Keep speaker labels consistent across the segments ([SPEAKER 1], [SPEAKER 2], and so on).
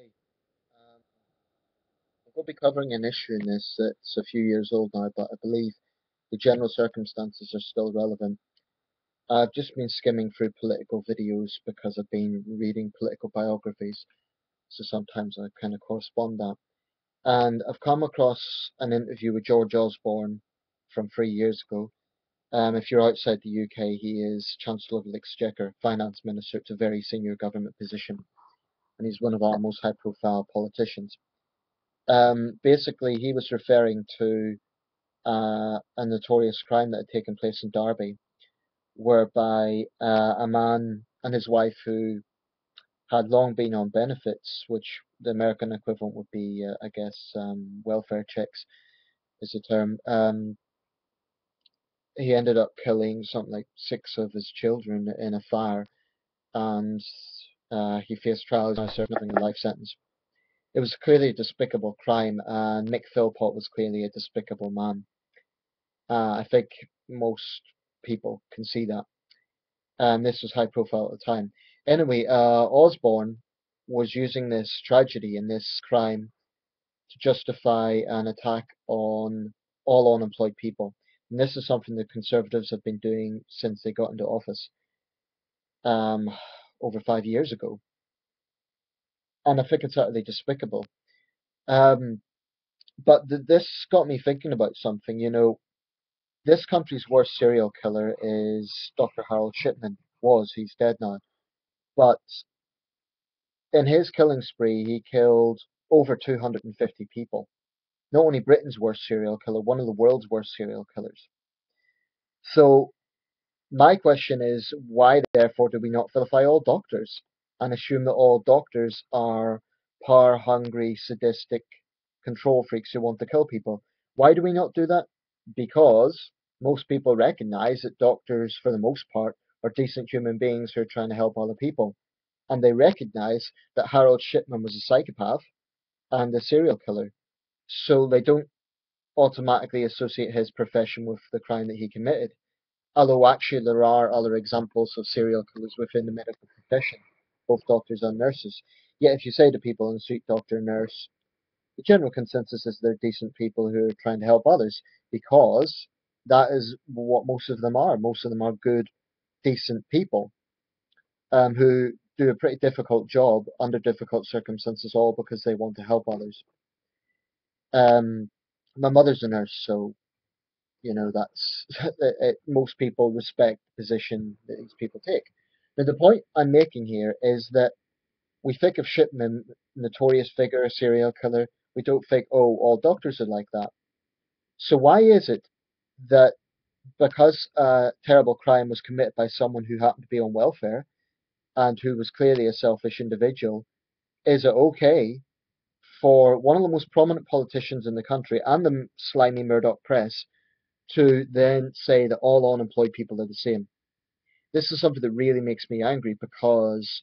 [SPEAKER 1] Hey, um, I'm going to be covering an issue in this that's a few years old now, but I believe the general circumstances are still relevant. I've just been skimming through political videos because I've been reading political biographies, so sometimes I kind of correspond that. And I've come across an interview with George Osborne from 3 years ago. If you're outside the UK, he is Chancellor of the Exchequer, Finance Minister. It's a very senior government position, and he's one of our most high-profile politicians. Basically, he was referring to a notorious crime that had taken place in Derby, whereby a man and his wife who had long been on benefits, which the American equivalent would be, I guess, welfare checks is the term. He ended up killing something like six of his children in a fire, and he faced trial. He's now serving a life sentence. It was clearly a despicable crime, and Mick Philpott was clearly a despicable man. I think most people can see that. And this was high profile at the time. Anyway, Osborne was using this tragedy and this crime to justify an attack on all unemployed people. And this is something the Conservatives have been doing since they got into office um, over 5 years ago. And I think it's utterly despicable. Um, but this got me thinking about something. This country's worst serial killer is Dr. Harold Shipman. He's dead now. But in his killing spree, he killed over 250 people. Not only Britain's worst serial killer, one of the world's worst serial killers. So my question is, why therefore do we not vilify all doctors and assume that all doctors are power-hungry, sadistic control freaks who want to kill people? Why do we not do that? Because most people recognize that doctors, for the most part, are decent human beings who are trying to help other people. And they recognize that Harold Shipman was a psychopath and a serial killer. So they don't automatically associate his profession with the crime that he committed. Although actually there are other examples of serial killers within the medical profession, both doctors and nurses. Yet if you say to people in the street, doctor, nurse, the general consensus is they're decent people who are trying to help others because that is what most of them are. Most of them are good, decent people who do a pretty difficult job under difficult circumstances, all because they want to help others. Um, my mother's a nurse, so that's most people respect the position that these people take. Now, the point I'm making here is that we think of Shipman, notorious figure, a serial killer. We don't think, oh, all doctors are like that. So why is it that because a terrible crime was committed by someone who happened to be on welfare and who was clearly a selfish individual, is it okay for one of the most prominent politicians in the country and the slimy Murdoch press to then say that all unemployed people are the same? This is something that really makes me angry because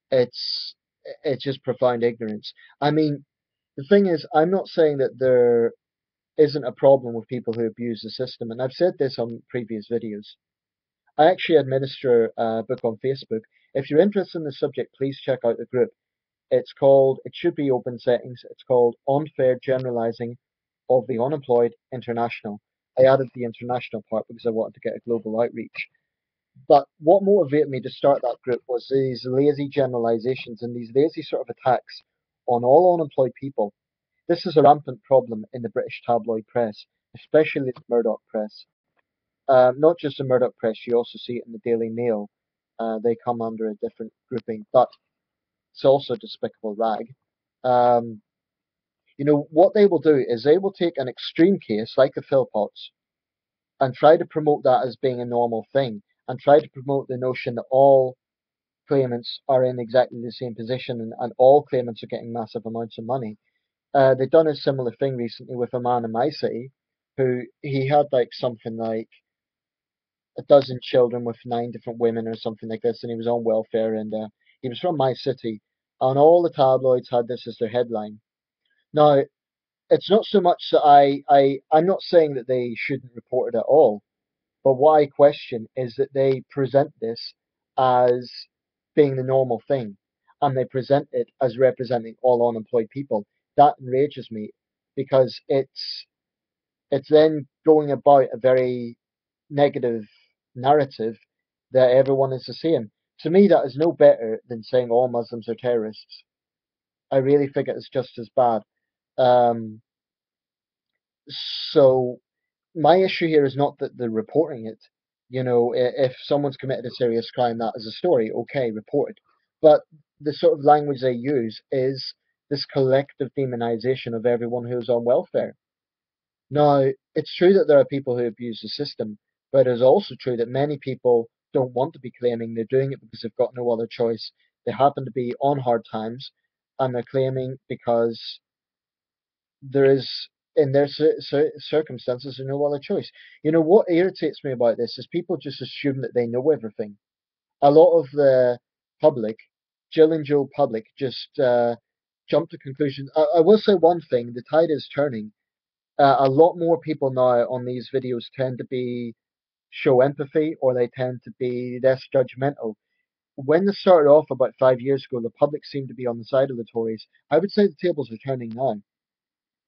[SPEAKER 1] it's it's just profound ignorance. I mean, the thing is, I'm not saying that there isn't a problem with people who abuse the system, and I've said this on previous videos. I actually administer a book on Facebook. If you're interested in the subject, please check out the group. It should be open settings. It's called Unfair Generalizing of the Unemployed International. I added the international part because I wanted to get a global outreach. But what motivated me to start that group was these lazy generalizations and these lazy sort of attacks on all unemployed people. This is a rampant problem in the British tabloid press, especially the Murdoch press. Not just the Murdoch press, you also see it in the Daily Mail. They come under a different grouping, but it's also a despicable rag. Um, what they will do is they will take an extreme case like the Philpotts and try to promote that as being a normal thing and try to promote the notion that all claimants are in exactly the same position and all claimants are getting massive amounts of money. They've done a similar thing recently with a man in my city who he had like something like a dozen children with nine different women or something like this, and he was on welfare and he was from my city, and all the tabloids had this as their headline. Now, it's not so much that I'm not saying that they shouldn't report it at all. But what I question is that they present this as being the normal thing. and they present it as representing all unemployed people. That enrages me because it's then going about a very negative narrative that everyone is the same. To me, that is no better than saying all Muslims are terrorists. I really think it's just as bad. Um, so my issue here is not that they're reporting it. You know, if someone's committed a serious crime, that is a story. Okay, report it. But the sort of language they use is this collective demonization of everyone who's on welfare. Now, it's true that there are people who abuse the system, but it is also true that many people don't want to be claiming they're doing it because they've got no other choice. They happen to be on hard times, and they're claiming because there is, in their circumstances, there's no other choice. You know, what irritates me about this is people just assume that they know everything. A lot of the public, Jill and Joe public, just jump to conclusions. I will say one thing: the tide is turning. A lot more people now on these videos tend to be show empathy, or they tend to be less judgmental. When this started off about 5 years ago, the public seemed to be on the side of the Tories. I would say the tables are turning now.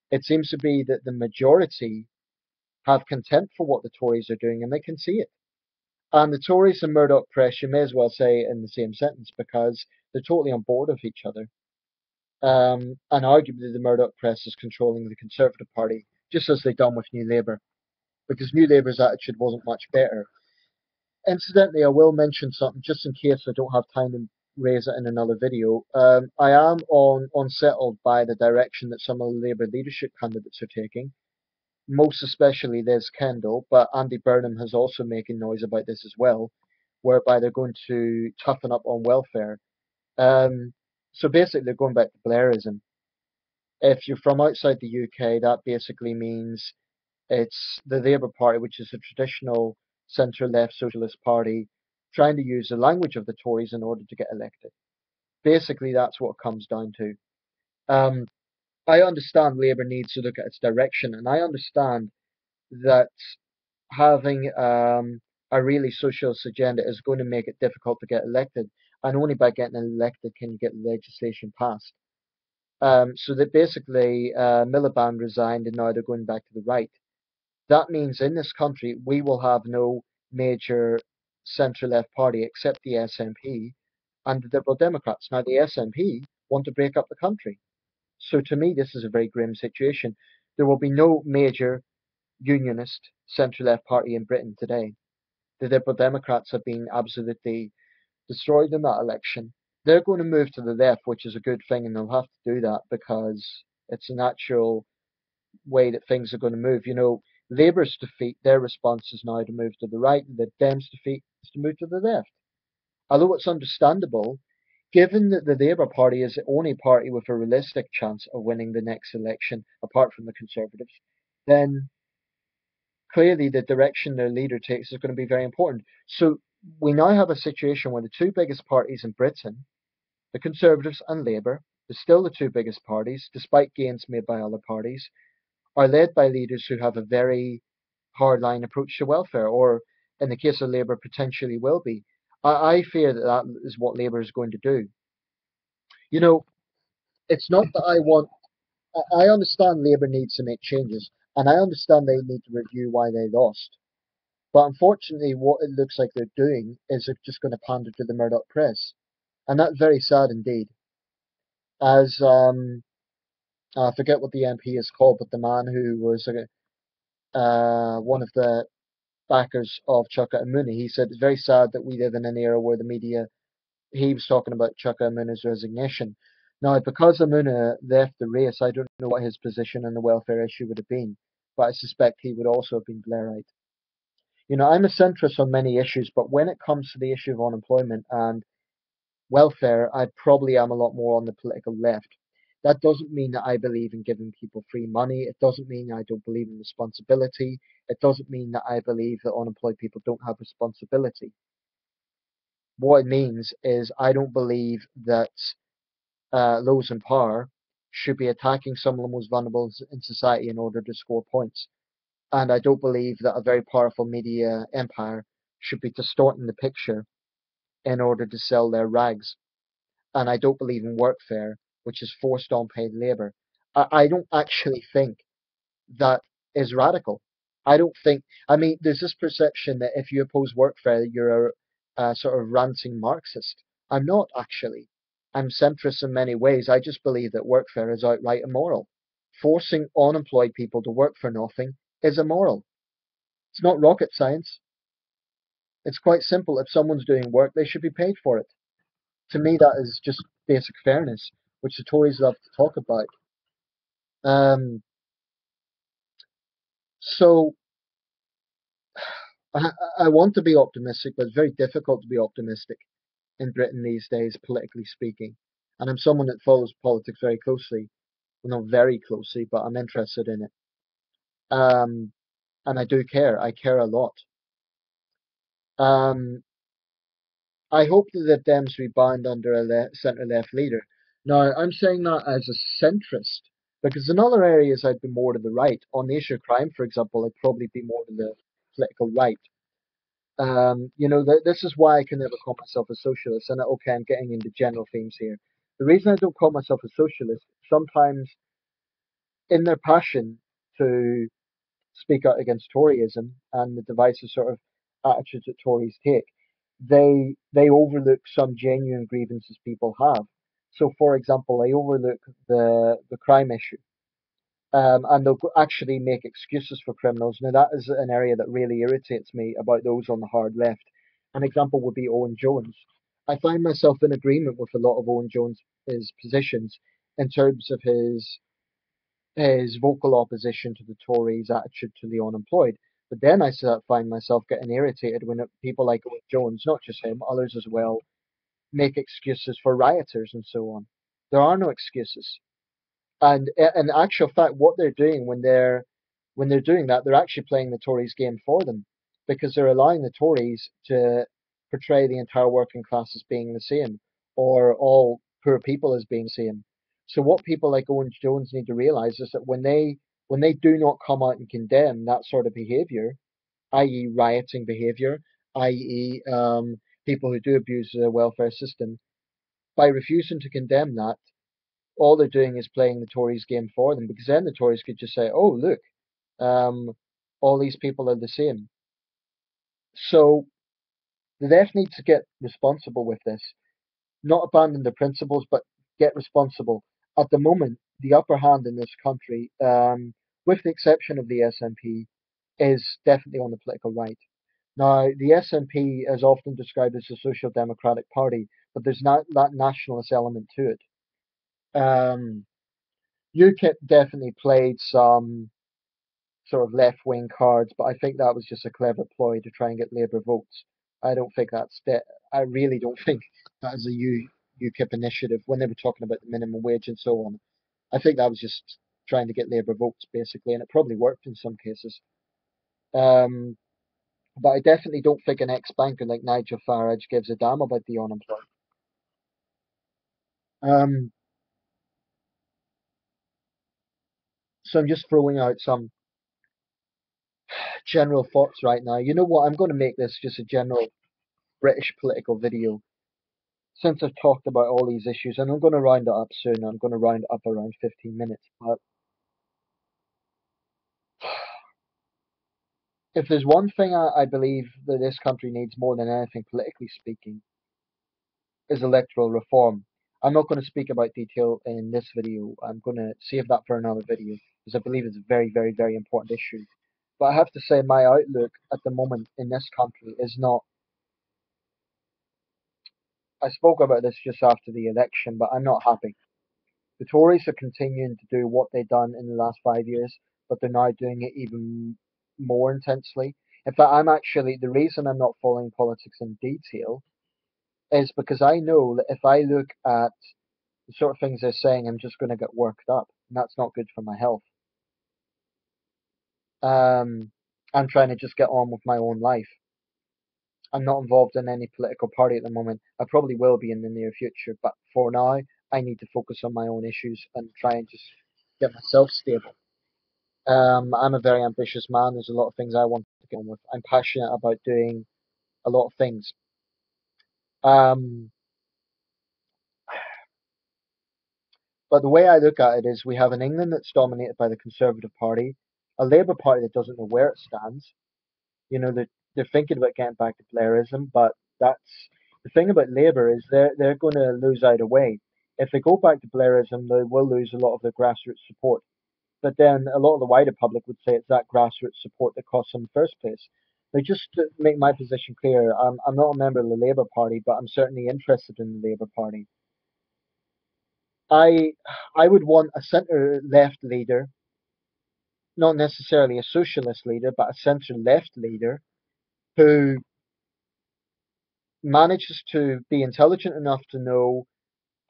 [SPEAKER 1] It seems to be that the majority have contempt for what the Tories are doing, and they can see it. And the Tories and Murdoch Press, you may as well say in the same sentence, because they're totally on board with each other. And arguably, the Murdoch Press is controlling the Conservative Party, just as they've done with New Labour, because New Labour's attitude wasn't much better. Incidentally, I will mention something just in case I don't have time to raise it in another video. I am unsettled by the direction that some of the Labour leadership candidates are taking, most especially Liz Kendall, but Andy Burnham has also making noise about this as well, whereby they're going to toughen up on welfare. Um, so basically, they're going back to Blairism. If you're from outside the UK, that basically means it's the Labour Party, which is a traditional centre-left socialist party, trying to use the language of the Tories in order to get elected. Basically, that's what it comes down to. Um, I understand Labour needs to look at its direction, and I understand that having a really socialist agenda is going to make it difficult to get elected, and only by getting elected can you get legislation passed. So that basically Miliband resigned, and now they're going back to the right. That means in this country we will have no major centre-left party except the SNP and the Liberal Democrats. Now the SNP want to break up the country. So to me this is a very grim situation. There will be no major unionist centre-left party in Britain today. The Liberal Democrats have been absolutely destroyed in that election. They're going to move to the left, which is a good thing, and they'll have to do that because it's a natural way that things are going to move. You know, Labour's defeat, their response is now to move to the right, and the Dems' defeat is to move to the left. Although it's understandable, given that the Labour Party is the only party with a realistic chance of winning the next election, apart from the Conservatives, then clearly the direction their leader takes is going to be very important. So we now have a situation where the two biggest parties in Britain, the Conservatives and Labour, are still the two biggest parties, despite gains made by other parties, are led by leaders who have a very hardline approach to welfare, or in the case of Labour, potentially will be. I fear that that is what Labour is going to do. You know, it's not that I want. I understand Labour needs to make changes, and I understand they need to review why they lost. But unfortunately, what it looks like they're doing is they're just going to pander to the Murdoch press, and that's very sad indeed. As I forget what the MP is called, but the man who was one of the backers of Chuka Umunni, he said it's very sad that we live in an era where the media. He was talking about Chuka Umunni's resignation. Now, because Umunni left the race, I don't know what his position on the welfare issue would have been, but I suspect he would also have been Blairite. You know, I'm a centrist on many issues, but when it comes to the issue of unemployment and welfare, I probably am a lot more on the political left. That doesn't mean that I believe in giving people free money. It doesn't mean I don't believe in responsibility. It doesn't mean that I believe that unemployed people don't have responsibility. What it means is I don't believe that those in power should be attacking some of the most vulnerable in society in order to score points. And I don't believe that a very powerful media empire should be distorting the picture in order to sell their rags. and I don't believe in workfare, which is forced unpaid labor. I don't actually think that is radical. I don't think, I mean, there's this perception that if you oppose workfare, you're a sort of ranting Marxist. I'm not actually. I'm centrist in many ways. I just believe that workfare is outright immoral. Forcing unemployed people to work for nothing is immoral. It's not rocket science. It's quite simple. If someone's doing work, they should be paid for it. To me, that is just basic fairness, which the Tories love to talk about. Um, so I, I want to be optimistic, but it's very difficult to be optimistic in Britain these days, politically speaking. And I'm someone that follows politics very closely. Well, not very closely, but I'm interested in it. Um, and I do care. I care a lot. Um, I hope that the Dems rebound under a centre-left leader. Now, I'm saying that as a centrist, because in other areas I'd be more to the right. On the issue of crime, for example, I'd probably be more to the political right. This is why I can never call myself a socialist. And okay, I'm getting into general themes here. The reason I don't call myself a socialist, sometimes in their passion to speak out against Toryism and the divisive sort of attitudes that Tories take, they overlook some genuine grievances people have. So, for example, they overlook the crime issue, and they'll actually make excuses for criminals. Now, that is an area that really irritates me about those on the hard left. An example would be Owen Jones. I find myself in agreement with a lot of Owen Jones' positions in terms of his vocal opposition to the Tories' attitude to the unemployed. But then I find myself getting irritated when people like Owen Jones, not just him, others as well, make excuses for rioters and so on. There are no excuses. And in actual fact, what they're doing when they're doing that, they're actually playing the Tories' game for them, because they're allowing the Tories to portray the entire working class as being the same, or all poor people as being the same. So what people like Owen Jones need to realise is that when they do not come out and condemn that sort of behaviour, i.e., rioting behaviour, i.e., people who do abuse the welfare system, by refusing to condemn that, all they're doing is playing the Tories' game for them, because then the Tories could just say, "Oh, look, um, all these people are the same." So the left needs to get responsible with this, not abandon their principles, but get responsible. At the moment, the upper hand in this country, with the exception of the SNP, is definitely on the political right. Now, the SNP is often described as a social democratic party, but there's not that nationalist element to it. UKIP definitely played some sort of left wing cards, but I think that was just a clever ploy to try and get Labour votes. I don't think I really don't think that is a UKIP initiative when they were talking about the minimum wage and so on. I think that was just trying to get Labour votes basically, and it probably worked in some cases. Um, but I definitely don't think an ex-banker like Nigel Farage gives a damn about the unemployed. Um, so I'm just throwing out some general thoughts right now. You know what? I'm going to make this just a general British political video since I've talked about all these issues, and I'm going to round it up soon. I'm going to round it up around 15 minutes. But if there's one thing I believe that this country needs more than anything, politically speaking, is electoral reform. I'm not going to speak about detail in this video. I'm going to save that for another video because I believe it's a very, very, very important issue. But I have to say, my outlook at the moment in this country is not. I spoke about this just after the election, but I'm not happy. The Tories are continuing to do what they've done in the last 5 years, but they're now doing it even more intensely. In fact, the reason I'm not following politics in detail is because I know that if I look at the sort of things they're saying, I'm just going to get worked up, and that's not good for my health. Um, I'm trying to just get on with my own life. I'm not involved in any political party at the moment. I probably will be in the near future, but for now, I need to focus on my own issues and try and just get myself stable. I'm a very ambitious man. There's a lot of things I want to get on with. I'm passionate about doing a lot of things. Um, But the way I look at it is we have an England that's dominated by the Conservative Party, a Labour Party that doesn't know where it stands. They're thinking about getting back to Blairism, but that's the thing about Labour is they're going to lose either way. If they go back to Blairism, they will lose a lot of their grassroots support. But then a lot of the wider public would say it's that grassroots support that costs them in the first place. Now, just to make my position clear, I'm not a member of the Labour Party, but I'm certainly interested in the Labour Party. I I would want a centre left leader, not necessarily a socialist leader, but a centre left leader who manages to be intelligent enough to know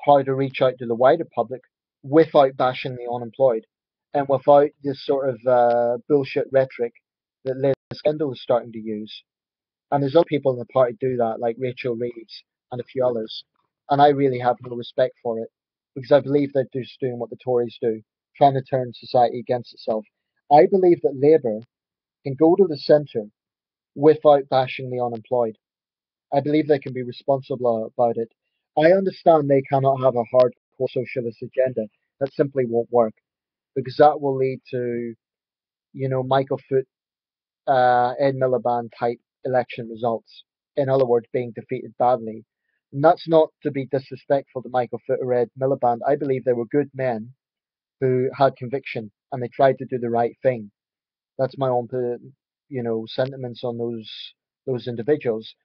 [SPEAKER 1] how to reach out to the wider public without bashing the unemployed and without this sort of bullshit rhetoric that Liz Kendall is starting to use. And there's other people in the party do that, like Rachel Reeves and a few others. And I really have no respect for it because I believe they're just doing what the Tories do, trying to turn society against itself. I believe that Labour can go to the centre without bashing the unemployed. I believe they can be responsible about it. I understand they cannot have a hardcore socialist agenda. That simply won't work because that will lead to, Michael Foot, Ed Miliband type election results. In other words, being defeated badly. And that's not to be disrespectful to Michael Foot or Ed Miliband. I believe they were good men who had conviction and they tried to do the right thing. That's my own, sentiments on those individuals.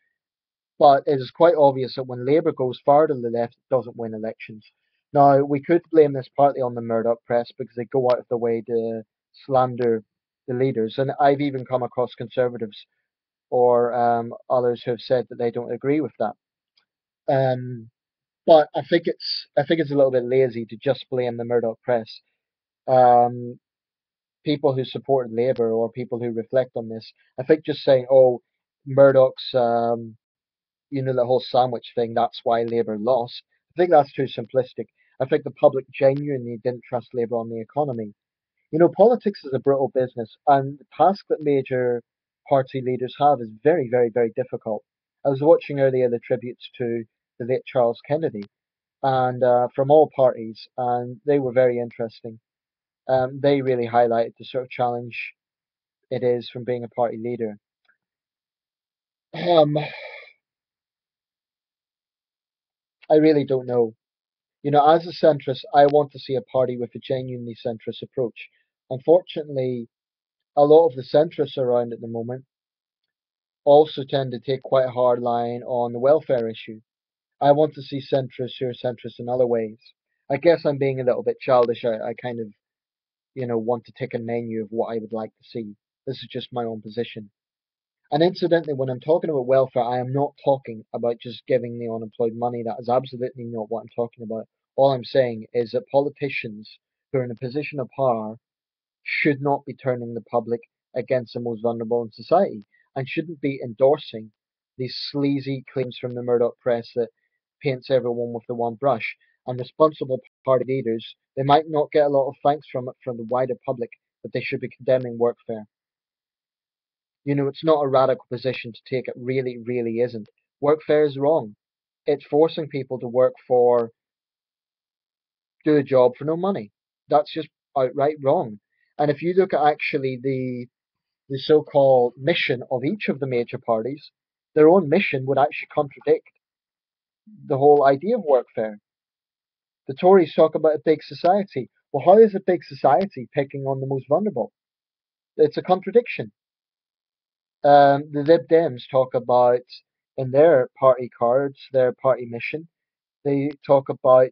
[SPEAKER 1] But it is quite obvious that when Labour goes far to the left, it doesn't win elections. Now, we could blame this partly on the Murdoch press because they go out of their way to slander the leaders. And I've even come across conservatives or others who have said that they don't agree with that. Um, but I think it's a little bit lazy to just blame the Murdoch press. Um, People who supported Labour or people who reflect on this, I think just saying, "Oh, Murdoch's the whole sandwich thing, that's why Labour lost." I think that's too simplistic. I think the public genuinely didn't trust Labour on the economy. Politics is a brutal business, and the task that major party leaders have is very, very, very difficult. I was watching earlier the tributes to the late Charles Kennedy, and from all parties, and they were very interesting. They really highlighted the sort of challenge it is from being a party leader. Um, I really don't know. As a centrist, I want to see a party with a genuinely centrist approach. Unfortunately, a lot of the centrists around at the moment also tend to take quite a hard line on the welfare issue. I want to see centrists who are centrists in other ways. I guess I'm being a little bit childish. I kind of, want to take a menu of what I would like to see. This is just my own position. And incidentally, when I'm talking about welfare, I am not talking about just giving the unemployed money. That is absolutely not what I'm talking about. All I'm saying is that politicians who are in a position of power should not be turning the public against the most vulnerable in society and shouldn't be endorsing these sleazy claims from the Murdoch press that paints everyone with the one brush. And responsible party leaders, they might not get a lot of thanks from it from the wider public, but they should be condemning workfare. It's not a radical position to take. It really, really isn't. Workfare is wrong. It's forcing people to work for, do a job for no money. That's just outright wrong. And if you look at actually the so-called mission of each of the major parties, their own mission would actually contradict the whole idea of workfare. The Tories talk about a big society. Well, how is a big society picking on the most vulnerable? It's a contradiction. The Lib Dems talk about in their party cards, their party mission. They talk about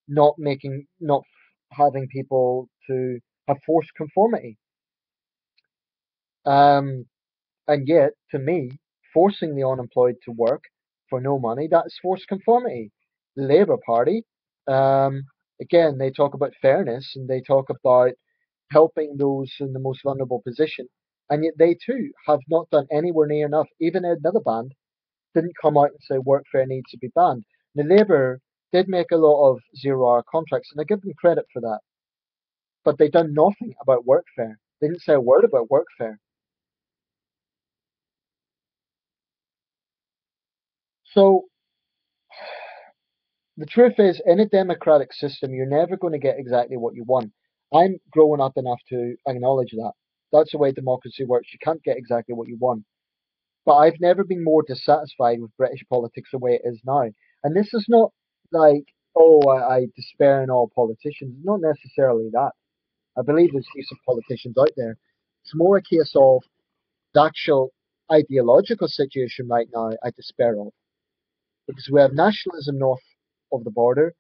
[SPEAKER 1] not having people to have forced conformity. Um, and yet, to me, forcing the unemployed to work for no money, that is forced conformity. The Labour Party, um, again, they talk about fairness and they talk about helping those in the most vulnerable position. And yet they too have not done anywhere near enough. Even Ed Miliband didn't come out and say workfare needs to be banned. The Labour did make a lot of zero-hour contracts, and I give them credit for that. But they done nothing about workfare. They didn't say a word about workfare. So The truth is, in a democratic system, you're never going to get exactly what you want. I'm growing up enough to acknowledge that. That's the way democracy works. You can't get exactly what you want. But I've never been more dissatisfied with British politics the way it is now. And this is not like, oh, I despair in all politicians. Not necessarily that. I believe there's decent politicians out there. It's more a case of the actual ideological situation right now I despair of. Because we have nationalism north of the border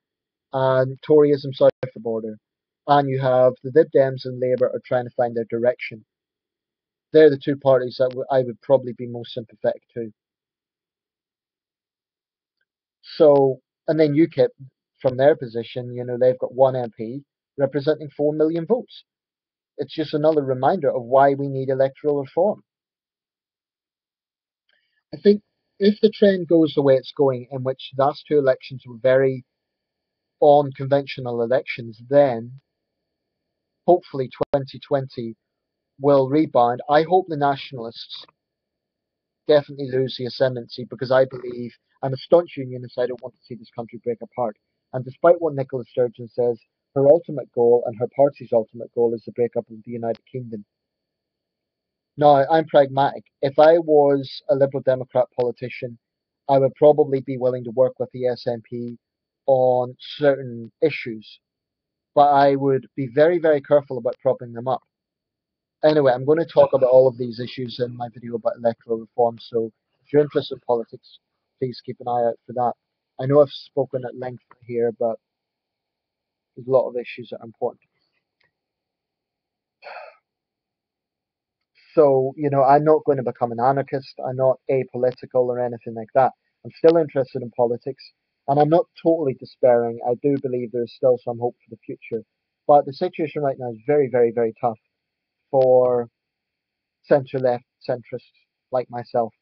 [SPEAKER 1] and Toryism south of the border. And you have the Lib Dems and Labour are trying to find their direction. They're the two parties that I would probably be most sympathetic to. So, and then UKIP, from their position, they've got one MP representing 4 million votes. It's just another reminder of why we need electoral reform. I think if the trend goes the way it's going, in which the last two elections were very unconventional elections, then hopefully 2020 will rebound. I hope the nationalists definitely lose the ascendancy because I believe I'm a staunch unionist. I don't want to see this country break apart. And despite what Nicola Sturgeon says, her ultimate goal and her party's ultimate goal is the breakup of the United Kingdom. Now, I'm pragmatic. If I was a Liberal Democrat politician, I would probably be willing to work with the SNP on certain issues, but I would be very, very careful about propping them up. Anyway, I'm going to talk about all of these issues in my video about electoral reform, so if you're interested in politics, please keep an eye out for that. I know I've spoken at length here, but there's a lot of issues that are important. So, I'm not going to become an anarchist. I'm not apolitical or anything like that. I'm still interested in politics, and I'm not totally despairing. I do believe there's still some hope for the future. But the situation right now is very, very, very tough for centre left centrists like myself.